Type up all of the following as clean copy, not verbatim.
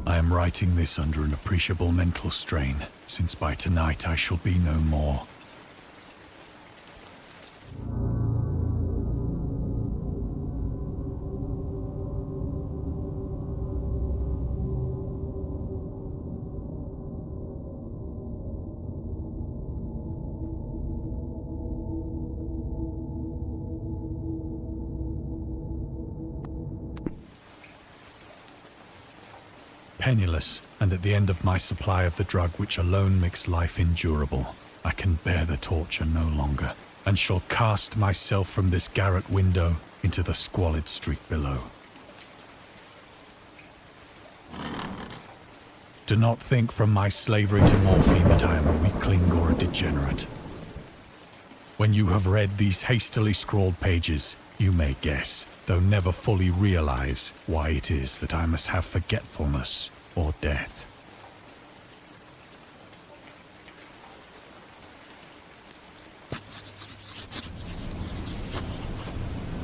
I am writing this under an appreciable mental strain, since by tonight I shall be no more. Penniless, and at the end of my supply of the drug which alone makes life endurable, I can bear the torture no longer, and shall cast myself from this garret window into the squalid street below. Do not think from my slavery to morphine that I am a weakling or a degenerate. When you have read these hastily scrawled pages, you may guess, though never fully realize, why it is that I must have forgetfulness or death.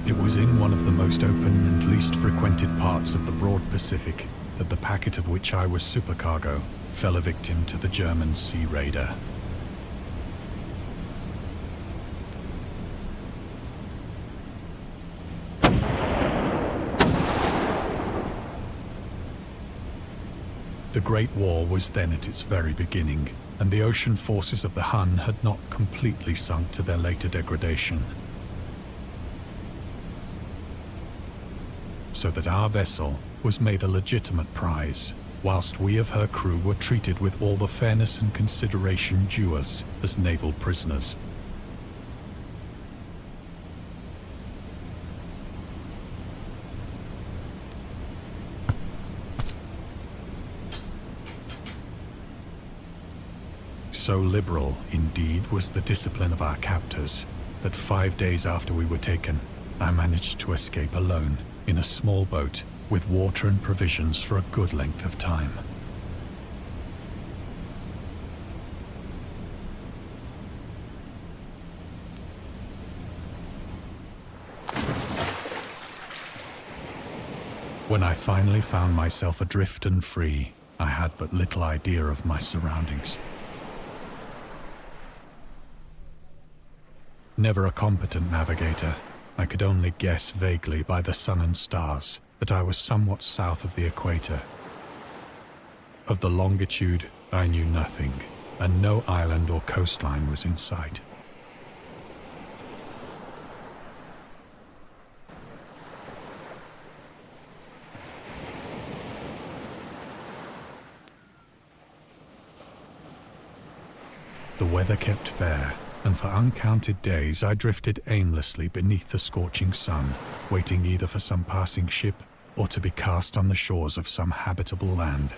It was in one of the most open and least frequented parts of the broad Pacific that the packet of which I was supercargo fell a victim to the German sea raider. The Great War was then at its very beginning, and the ocean forces of the Hun had not completely sunk to their later degradation. So that our vessel was made a legitimate prize, whilst we of her crew were treated with all the fairness and consideration due us as naval prisoners. So liberal, indeed, was the discipline of our captors, that 5 days after we were taken, I managed to escape alone, in a small boat, with water and provisions for a good length of time. When I finally found myself adrift and free, I had but little idea of my surroundings. Never a competent navigator, I could only guess vaguely by the sun and stars that I was somewhat south of the equator. Of the longitude, I knew nothing, and no island or coastline was in sight. The weather kept fair, and for uncounted days I drifted aimlessly beneath the scorching sun, waiting either for some passing ship or to be cast on the shores of some habitable land.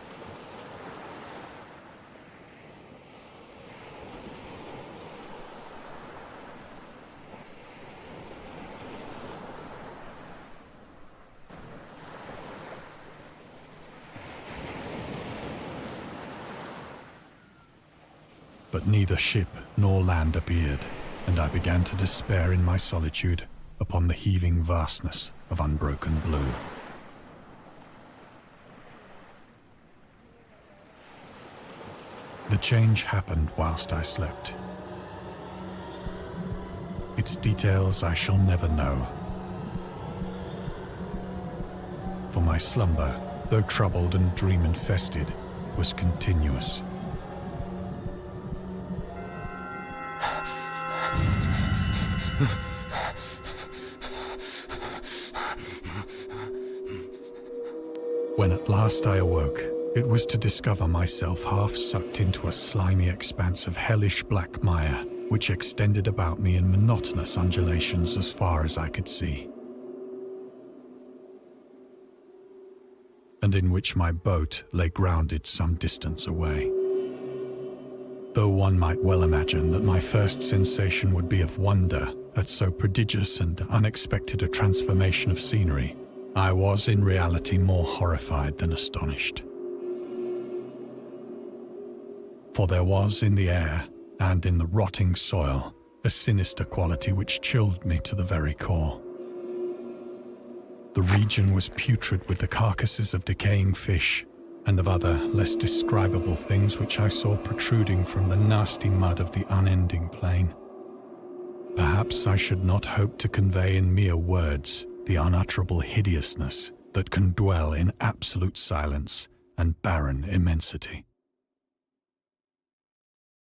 But neither ship nor land appeared, and I began to despair in my solitude, upon the heaving vastness of unbroken blue. The change happened whilst I slept. Its details I shall never know. For my slumber, though troubled and dream-infested, was continuous. When at last I awoke, it was to discover myself half sucked into a slimy expanse of hellish black mire, which extended about me in monotonous undulations as far as I could see, and in which my boat lay grounded some distance away. Though one might well imagine that my first sensation would be of wonder at so prodigious and unexpected a transformation of scenery, I was in reality more horrified than astonished. For there was in the air and in the rotting soil a sinister quality which chilled me to the very core. The region was putrid with the carcasses of decaying fish and of other less describable things which I saw protruding from the nasty mud of the unending plain. Perhaps I should not hope to convey in mere words the unutterable hideousness that can dwell in absolute silence and barren immensity.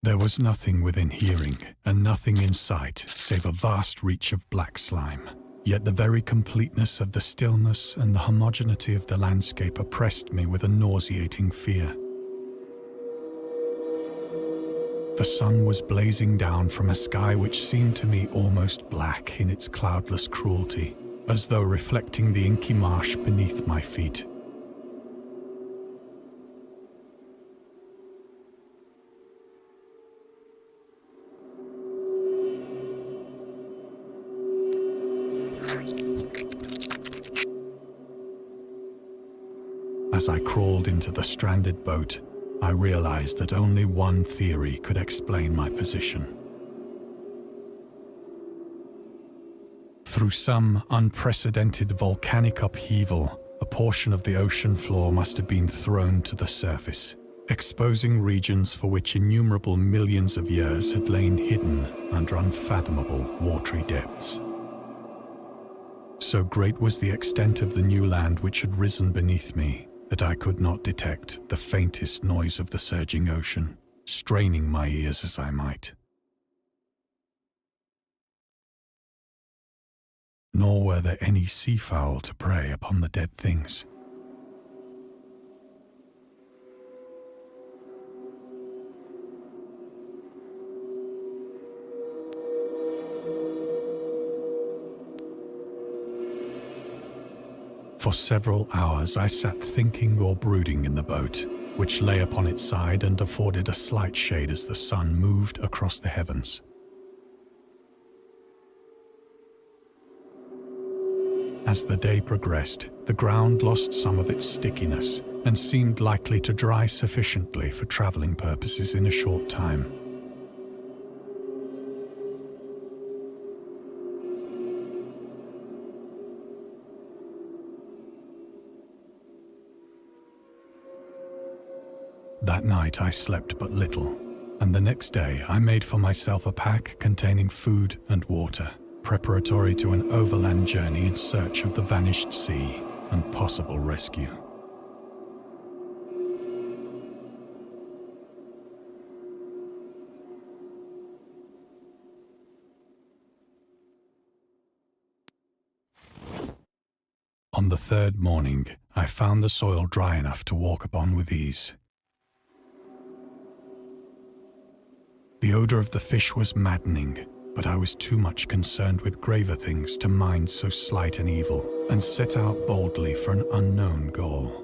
There was nothing within hearing and nothing in sight save a vast reach of black slime. Yet the very completeness of the stillness and the homogeneity of the landscape oppressed me with a nauseating fear. The sun was blazing down from a sky which seemed to me almost black in its cloudless cruelty, as though reflecting the inky marsh beneath my feet. As I crawled into the stranded boat, I realized that only one theory could explain my position. Through some unprecedented volcanic upheaval, a portion of the ocean floor must have been thrown to the surface, exposing regions for which innumerable millions of years had lain hidden under unfathomable watery depths. So great was the extent of the new land which had risen beneath me that I could not detect the faintest noise of the surging ocean, straining my ears as I might. Nor were there any seafowl to prey upon the dead things. For several hours I sat thinking or brooding in the boat, which lay upon its side and afforded a slight shade as the sun moved across the heavens. As the day progressed, the ground lost some of its stickiness and seemed likely to dry sufficiently for traveling purposes in a short time. That night I slept but little, and the next day I made for myself a pack containing food and water, preparatory to an overland journey in search of the vanished sea and possible rescue. On the third morning, I found the soil dry enough to walk upon with ease. The odor of the fish was maddening, but I was too much concerned with graver things to mind so slight an evil, and set out boldly for an unknown goal.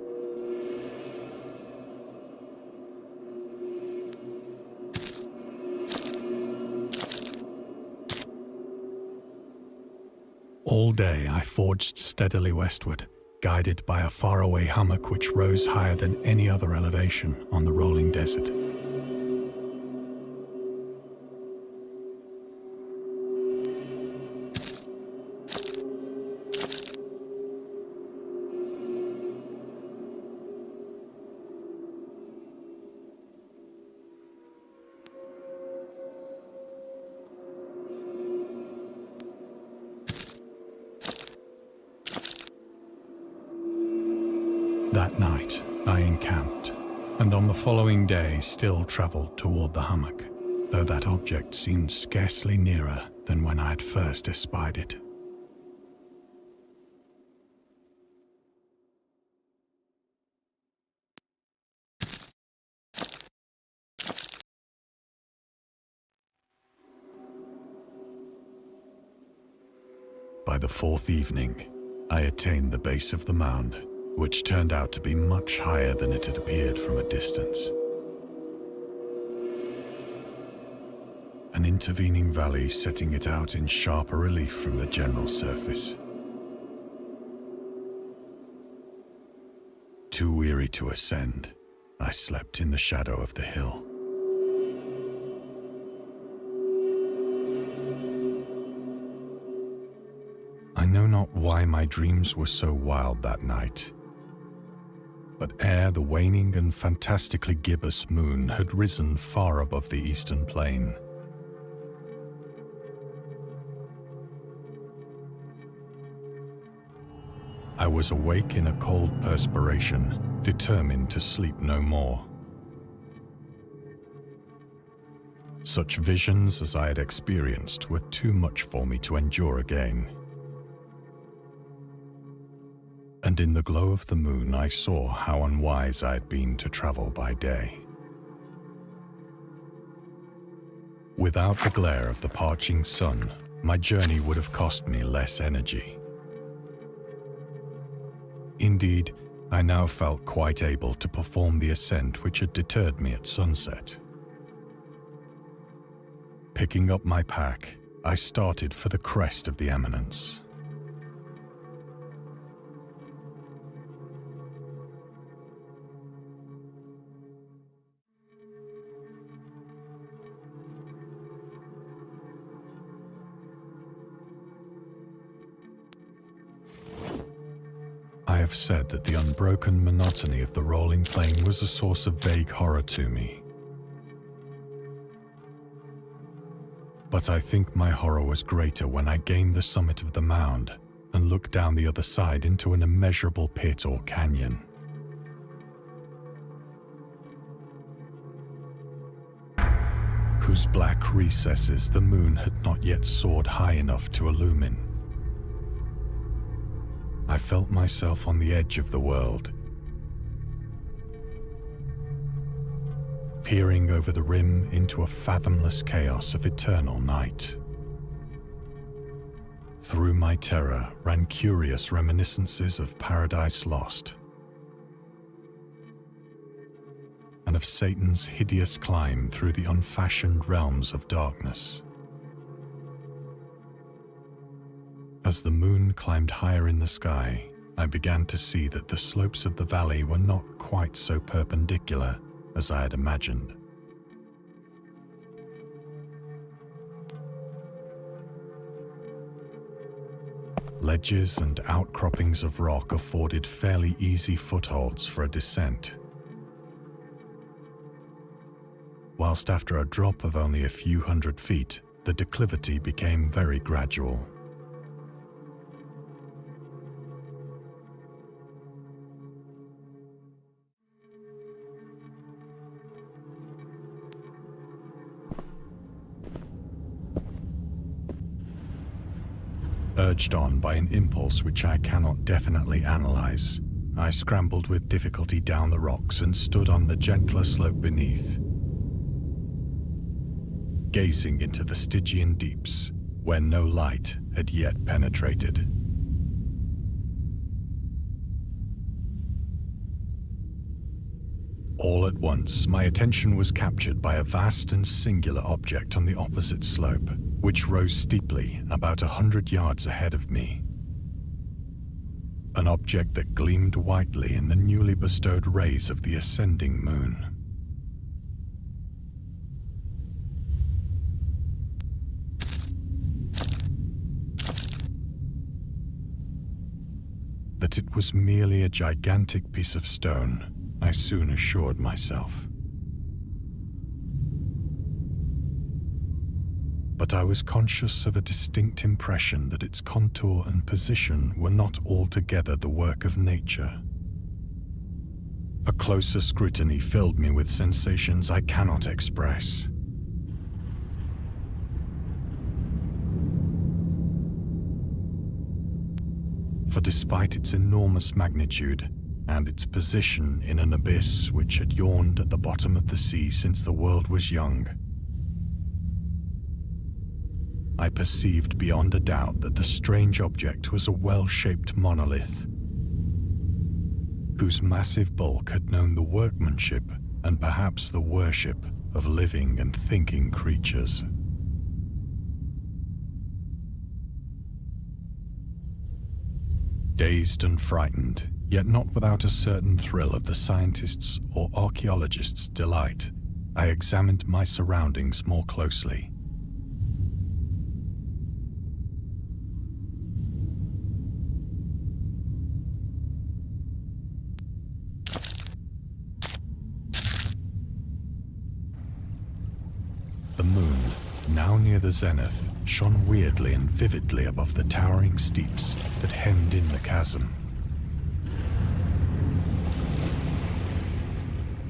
All day I forged steadily westward, guided by a faraway hummock which rose higher than any other elevation on the rolling desert. That night, I encamped, and on the following day still travelled toward the hummock, though that object seemed scarcely nearer than when I had first espied it. By the fourth evening, I attained the base of the mound, which turned out to be much higher than it had appeared from a distance. An intervening valley setting it out in sharper relief from the general surface. Too weary to ascend, I slept in the shadow of the hill. I know not why my dreams were so wild that night, but ere the waning and fantastically gibbous moon had risen far above the eastern plain, I was awake in a cold perspiration, determined to sleep no more. Such visions as I had experienced were too much for me to endure again. And in the glow of the moon I saw how unwise I had been to travel by day. Without the glare of the parching sun, my journey would have cost me less energy. Indeed, I now felt quite able to perform the ascent which had deterred me at sunset. Picking up my pack, I started for the crest of the eminence. I have said that the unbroken monotony of the rolling plain was a source of vague horror to me. But I think my horror was greater when I gained the summit of the mound and looked down the other side into an immeasurable pit or canyon. Whose black recesses the moon had not yet soared high enough to illumine. I felt myself on the edge of the world, peering over the rim into a fathomless chaos of eternal night. Through my terror ran curious reminiscences of Paradise Lost, and of Satan's hideous climb through the unfashioned realms of darkness. As the moon climbed higher in the sky, I began to see that the slopes of the valley were not quite so perpendicular as I had imagined. Ledges and outcroppings of rock afforded fairly easy footholds for a descent, whilst after a drop of only a few hundred feet, the declivity became very gradual. Urged on by an impulse which I cannot definitely analyze, I scrambled with difficulty down the rocks and stood on the gentler slope beneath, gazing into the Stygian deeps where no light had yet penetrated. All at once, my attention was captured by a vast and singular object on the opposite slope, which rose steeply about 100 yards ahead of me. An object that gleamed whitely in the newly bestowed rays of the ascending moon. That it was merely a gigantic piece of stone, I soon assured myself. But I was conscious of a distinct impression that its contour and position were not altogether the work of nature. A closer scrutiny filled me with sensations I cannot express. For despite its enormous magnitude and its position in an abyss which had yawned at the bottom of the sea since the world was young, I perceived beyond a doubt that the strange object was a well-shaped monolith, whose massive bulk had known the workmanship and perhaps the worship of living and thinking creatures. Dazed and frightened, yet not without a certain thrill of the scientist's or archaeologist's delight, I examined my surroundings more closely. The moon, now near the zenith, shone weirdly and vividly above the towering steeps that hemmed in the chasm,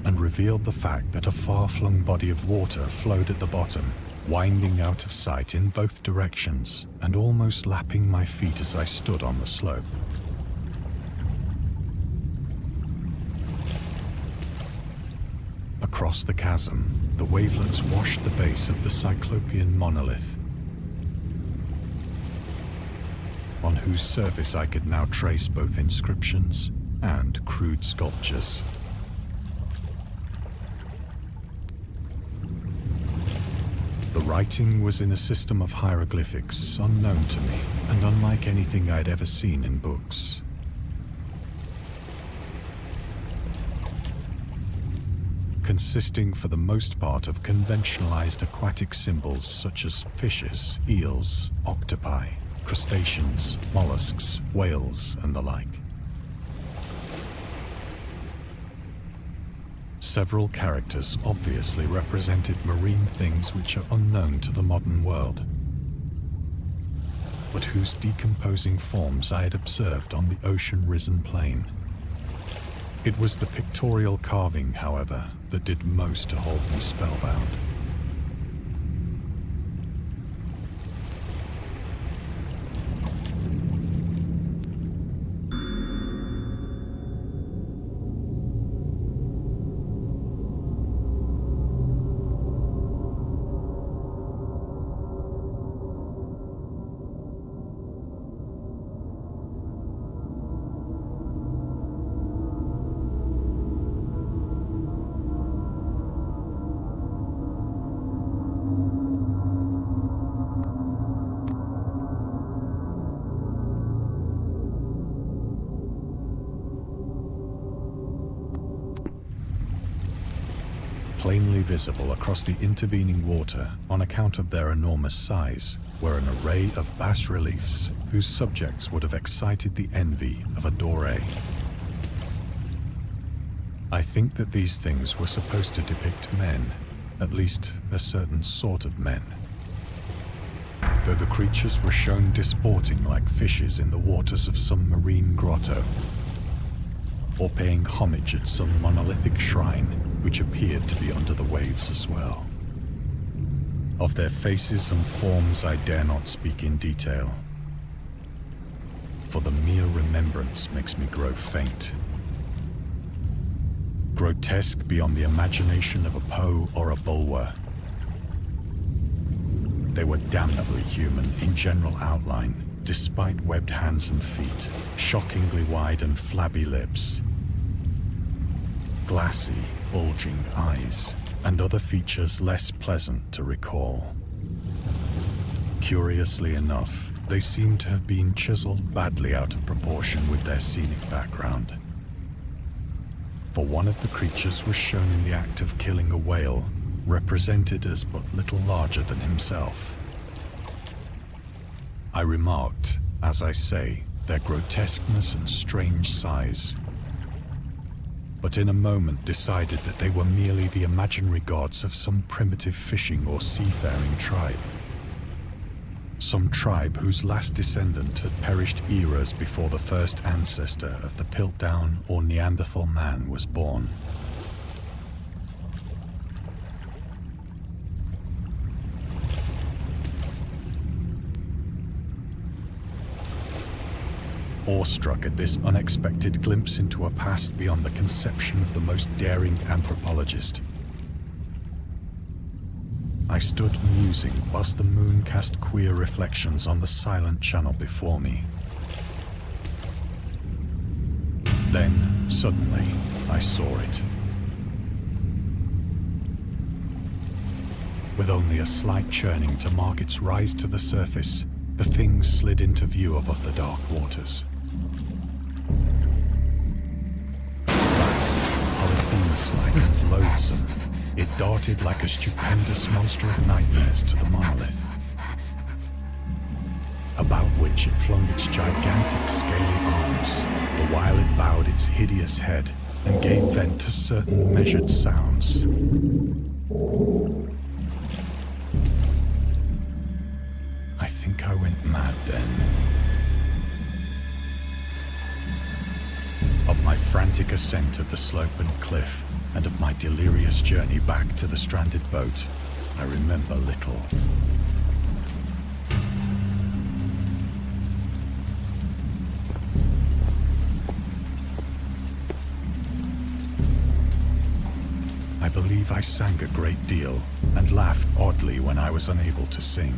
and revealed the fact that a far-flung body of water flowed at the bottom, winding out of sight in both directions and almost lapping my feet as I stood on the slope. Across the chasm, the wavelets washed the base of the cyclopean monolith, on whose surface I could now trace both inscriptions and crude sculptures. The writing was in a system of hieroglyphics unknown to me and unlike anything I'd ever seen in books. Consisting for the most part of conventionalized aquatic symbols such as fishes, eels, octopi, crustaceans, mollusks, whales, and the like. Several characters obviously represented marine things which are unknown to the modern world, but whose decomposing forms I had observed on the ocean-risen plain. It was the pictorial carving, however, that did most to hold me spellbound. Plainly visible across the intervening water on account of their enormous size were an array of bas-reliefs whose subjects would have excited the envy of a Doré. I think that these things were supposed to depict men, at least a certain sort of men, though the creatures were shown disporting like fishes in the waters of some marine grotto, or paying homage at some monolithic shrine which appeared to be under the waves as well. Of their faces and forms I dare not speak in detail, for the mere remembrance makes me grow faint. Grotesque beyond the imagination of a Poe or a Bulwer, they were damnably human in general outline, despite webbed hands and feet, shockingly wide and flabby lips, glassy, bulging eyes, and other features less pleasant to recall. Curiously enough, they seem to have been chiseled badly out of proportion with their scenic background. For one of the creatures was shown in the act of killing a whale, represented as but little larger than himself. I remarked, as I say, their grotesqueness and strange size, but in a moment decided that they were merely the imaginary gods of some primitive fishing or seafaring tribe. Some tribe whose last descendant had perished eras before the first ancestor of the Piltdown or Neanderthal man was born. Awestruck at this unexpected glimpse into a past beyond the conception of the most daring anthropologist, I stood musing whilst the moon cast queer reflections on the silent channel before me. Then, suddenly, I saw it. With only a slight churning to mark its rise to the surface, the thing slid into view above the dark waters. Vast, Polyphemus-like and loathsome, it darted like a stupendous monster of nightmares to the monolith, about which it flung its gigantic scaly arms, the while it bowed its hideous head and gave vent to certain measured sounds. I think I went mad then. Of my frantic ascent of the slope and cliff, and of my delirious journey back to the stranded boat, I remember little. I believe I sang a great deal and laughed oddly when I was unable to sing.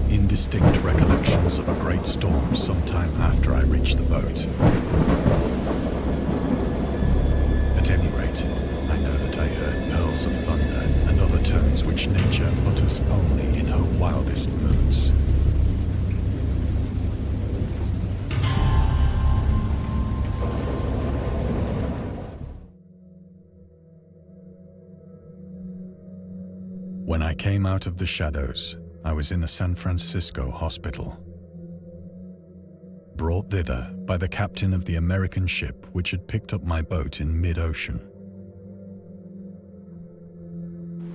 Indistinct recollections of a great storm sometime after I reached the boat. At any rate, I know that I heard pearls of thunder and other tones which nature utters only in her wildest moods. When I came out of the shadows, I was in a San Francisco hospital, brought thither by the captain of the American ship which had picked up my boat in mid-ocean.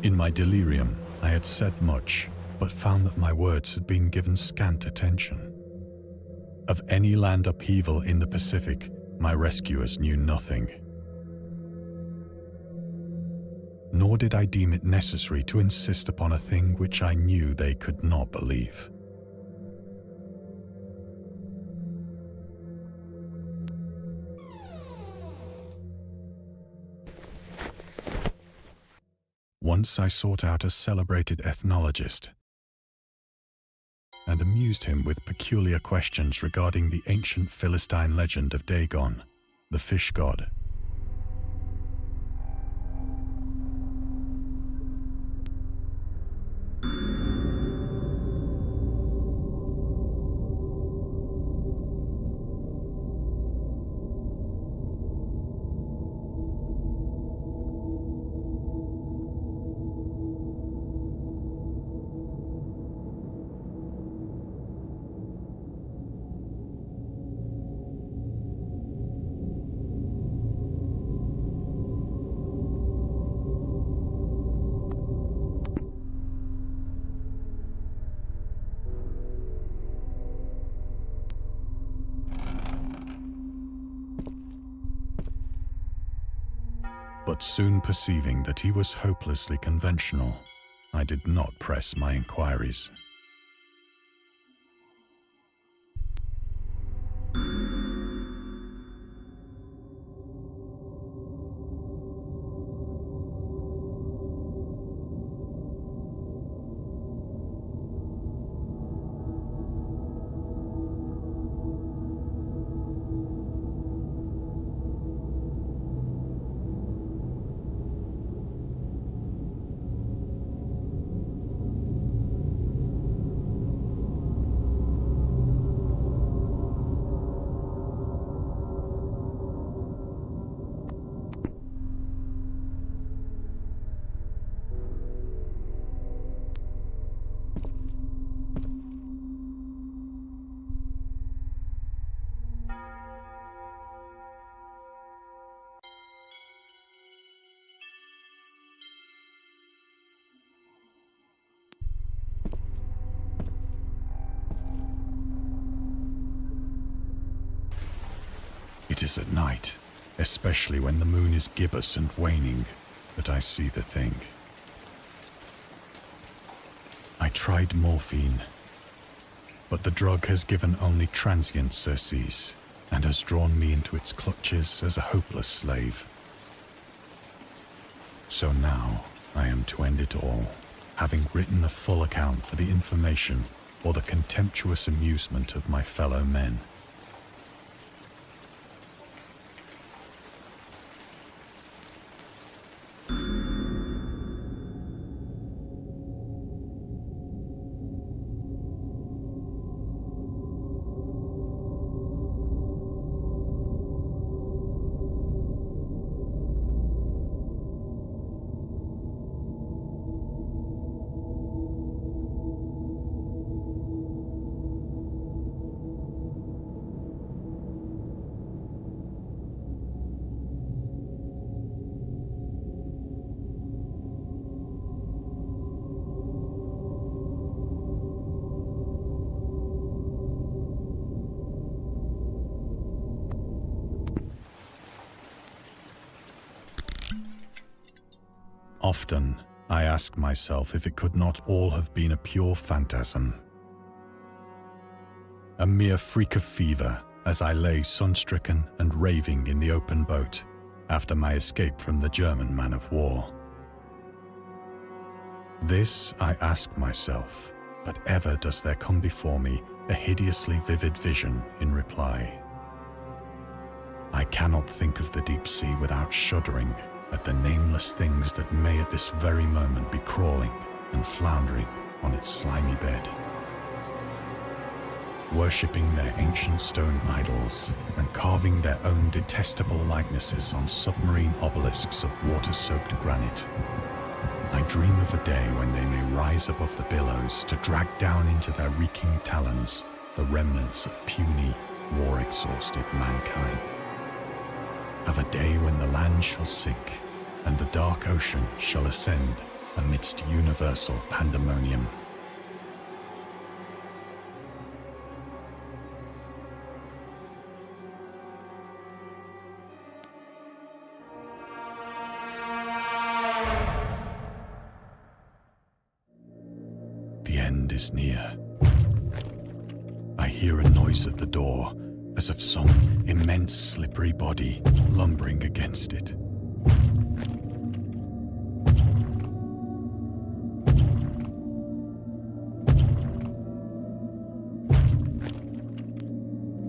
In my delirium, I had said much, but found that my words had been given scant attention. Of any land upheaval in the Pacific, my rescuers knew nothing. Nor did I deem it necessary to insist upon a thing which I knew they could not believe. Once I sought out a celebrated ethnologist and amused him with peculiar questions regarding the ancient Philistine legend of Dagon, the fish god. But soon perceiving that he was hopelessly conventional, I did not press my inquiries. It is at night, especially when the moon is gibbous and waning, that I see the thing. I tried morphine, but the drug has given only transient surcease and has drawn me into its clutches as a hopeless slave. So now I am to end it all, having written a full account for the information or the contemptuous amusement of my fellow men. Often, I ask myself if it could not all have been a pure phantasm. A mere freak of fever as I lay sun-stricken and raving in the open boat after my escape from the German man-of-war. This I ask myself, but ever does there come before me a hideously vivid vision in reply. I cannot think of the deep sea without shuddering at the nameless things that may at this very moment be crawling and floundering on its slimy bed, worshipping their ancient stone idols and carving their own detestable likenesses on submarine obelisks of water-soaked granite. I dream of a day when they may rise above the billows to drag down into their reeking talons the remnants of puny, war-exhausted mankind. Of a day when the land shall sink and the dark ocean shall ascend amidst universal pandemonium. The end is near. I hear a noise at the door, as of some immense slippery body lumbering against it.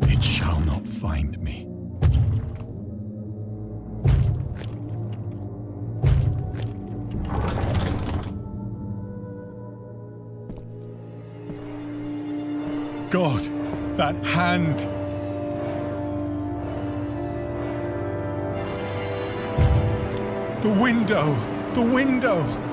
It shall not find me. God, that hand! The window! The window!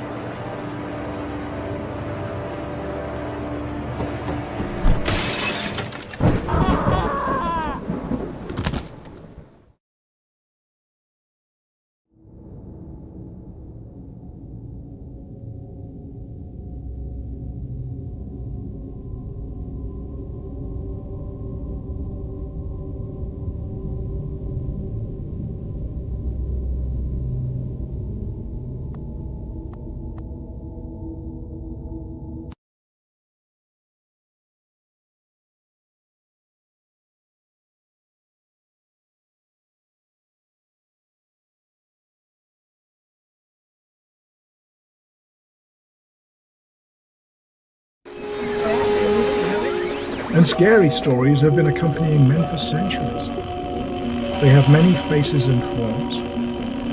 And scary stories have been accompanying men for centuries. They have many faces and forms,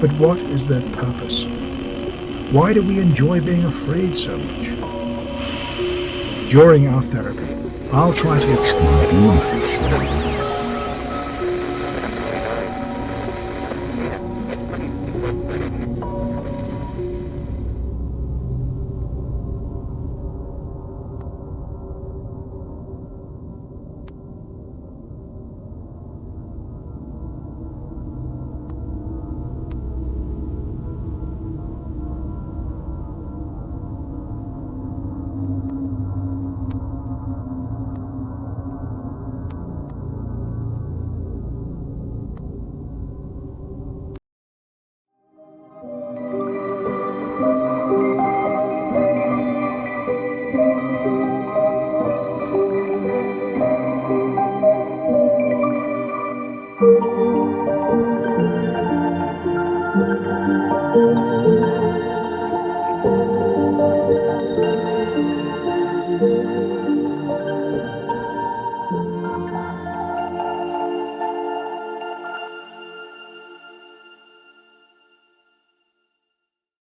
but what is their purpose? Why do we enjoy being afraid so much? During our therapy, I'll try to explain.